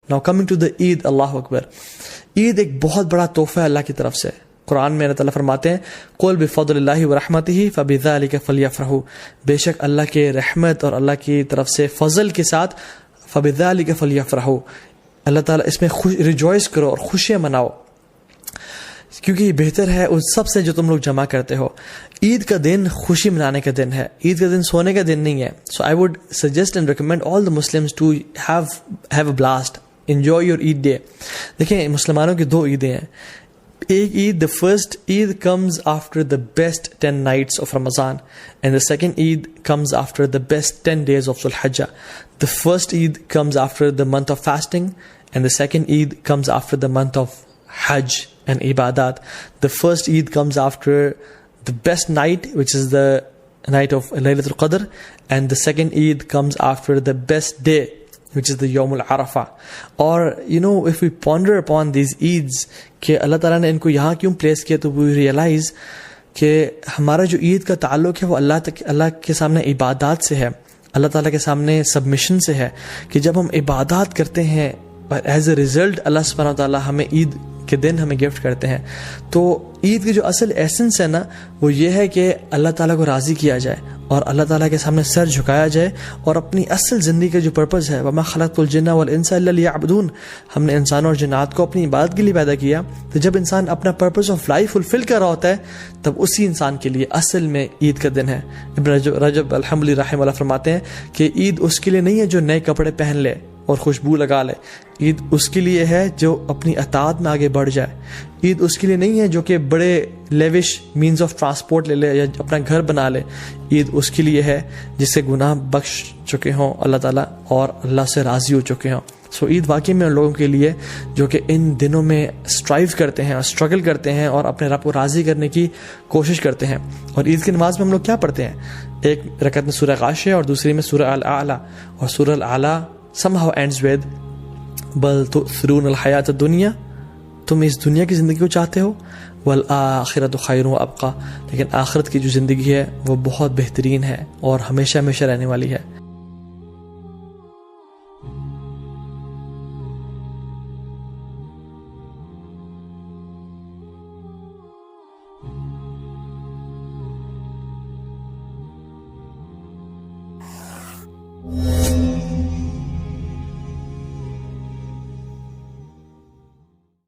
Now coming to the Eid, اللہ اکبر. عید ایک بہت بڑا تحفہ ہے اللہ کی طرف سے. قرآن میں اللہ تعالیٰ فرماتے ہیں قُلْ بِفَضْلِ اللَّهِ وَرَحْمَتِهِ فَبِذَلِكَ فَلْيَفْرَحُوا، بے شک اللہ کے رحمت اور اللہ کی طرف سے فضل کے ساتھ فَبِذَلِكَ فَلْيَفْرَحُوا، اللہ تعالیٰ اس میں ریجوائس کرو اور خوشیاں مناؤ، کیونکہ یہ بہتر ہے ان سب سے جو تم لوگ جمع کرتے ہو. عید کا دن خوشی منانے کا دن ہے، عید کا دن سونے کا دن نہیں ہے. So I would suggest and recommend all the Muslims to have a blast, enjoy your Eid day. دیکھیں مسلمانوں کی 2 عیدیں ہیں. ایک عید، the first Eid comes after the best 10 nights of Ramadan, and the second Eid comes after the best 10 days of Dhul Hijjah. The first Eid comes after the month of fasting, and the second Eid comes after the month of Hajj and Ibadat. The first Eid comes after the best night, which is the night of Laylatul Qadr, and the second Eid comes after the best day, which is the Yawm al-Arafah. Or if we ponder upon these Eids کہ اللہ تعالیٰ نے ان کو یہاں کیوں place کیا، تو we realize کہ ہمارا جو عید کا تعلق ہے وہ اللہ کے سامنے عبادات سے ہے، اللہ تعالیٰ کے سامنے سبمیشن سے ہے، کہ جب ہم عبادات کرتے ہیں ایز اے ریزلٹ اللہ سبحانہ وتعالیٰ ہمیں عید کے دن ہمیں گفٹ کرتے ہیں. تو عید کی جو اصل ایسنس ہے نا وہ یہ ہے کہ اللہ تعالیٰ کو راضی کیا جائے اور اللہ تعالیٰ کے سامنے سر جھکایا جائے، اور اپنی اصل زندگی کا جو پرپز ہے وَمَا خَلَقْتُ الْجِنَّ وَالْإِنسَ إِلَّا لِيَعْبُدُونَ، ہم نے انسانوں اور جنات کو اپنی عبادت کے لیے پیدا کیا. تو جب انسان اپنا پرپز آف لائف فلفل کر رہا ہوتا ہے تب اسی انسان کے لیے اصل میں عید کا دن ہے. ابن رجب الحمدللہ رحمہ اللہ فرماتے ہیں کہ عید اس کے لیے نہیں ہے جو نئے کپڑے پہن لے اور خوشبو لگا لے، عید اس کے لیے ہے جو اپنی اطاعت میں آگے بڑھ جائے. عید اس کے لیے نہیں ہے جو کہ بڑے لیوش مینز آف ٹرانسپورٹ لے لے یا اپنا گھر بنا لے. عید اس کے لیے ہے جس سے گناہ بخش چکے ہوں اللہ تعالیٰ اور اللہ سے راضی ہو چکے ہوں. سو عید واقعی میں ان لوگوں کے لیے جو کہ ان دنوں میں اسٹرائیو کرتے ہیں اور اسٹرگل کرتے ہیں اور اپنے رب کو راضی کرنے کی کوشش کرتے ہیں. اور عید کی نماز میں ہم لوگ کیا پڑھتے ہیں؟ ایک رکعت میں سورہ غاشیہ اور دوسری میں سورہ الاعلیٰ، اور سورہ الاعلیٰ somehow ends with بل تؤثرون الحیات الدنیا، تم اس دنیا کی زندگی کو چاہتے ہو، والآخرۃ خیر وابقیٰ، لیکن آخرت کی جو زندگی ہے وہ بہت بہترین ہے اور ہمیشہ ہمیشہ رہنے والی ہے.